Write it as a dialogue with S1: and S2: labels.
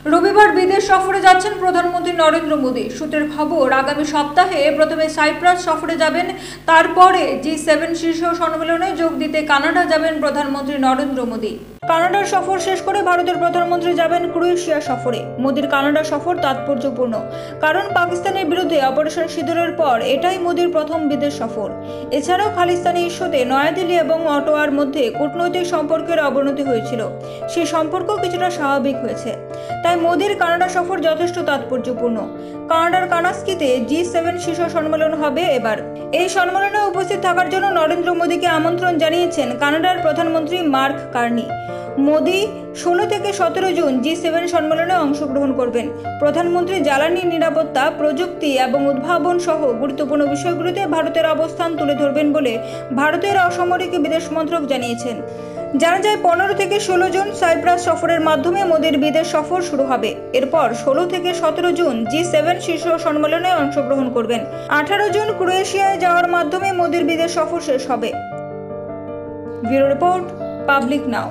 S1: রবিবার বিদেশ সফরে যাচ্ছেন প্রধানমন্ত্রী নরেন্দ্র মোদী। সূত্রের খবর, আগামী সপ্তাহে প্রথমে সাইপ্রাস সফরে যাবেন, তারপরে G7 শীর্ষ সম্মেলনে যোগ দিতে কানাডা যাবেন প্রধানমন্ত্রী নরেন্দ্র মোদী। কানাডার সফর শেষ করে ভারতের প্রধানমন্ত্রী যাবেন ক্রোয়েশিয়া সফরে। মোদীর কানাডা সফর তাৎপর্যপূর্ণ, কারণ পাকিস্তানের বিরুদ্ধে অপারেশন সিঁদুরের পর এটাই মোদীর প্রথম বিদেশ সফর। এছাড়াও খালিস্তানি ইস্যুতে নয়াদিল্লি এবং অটোয়ার মধ্যে কূটনৈতিক সম্পর্কের অবনতি হয়েছিল, সেই সম্পর্ক কিছুটা স্বাভাবিক হয়েছে। তাই মোদীর কানাডা সফর যথেষ্ট তাৎপর্যপূর্ণ। কানাডার কানাস্কিতে G7 শীর্ষ সম্মেলন হবে এবার। এই সম্মেলনে উপস্থিত থাকার জন্য নরেন্দ্র মোদীকে আমন্ত্রণ জানিয়েছেন কানাডার প্রধানমন্ত্রী মার্ক কার্নি। মোদী 16 থেকে 17 জুন G7 সম্মেলনে অংশগ্রহণ করবেন। প্রধানমন্ত্রী জ্বালানি নিরাপত্তা, প্রযুক্তি এবং উদ্ভাবন সহ গুরুত্বপূর্ণ বিষয়গুলিতে ভারতের অবস্থান তুলে ধরবেন বলে ভারতের অসামরিক বিদেশ মন্ত্রক জানিয়েছেন। জানা যায় 15 থেকে 16 জুন সাইপ্রাস সফরের মাধ্যমে মোদীর বিদেশ সফর শুরু হবে। এরপর 16 থেকে 17 জুন G7 শীর্ষ সম্মেলনে অংশগ্রহণ করবেন। 18 জুন ক্রোয়েশিয়ায় যাওয়ার মাধ্যমে মোদীর বিদেশ সফর শেষ হবে। ব্যুরো রিপোর্ট, পাবলিক নাও।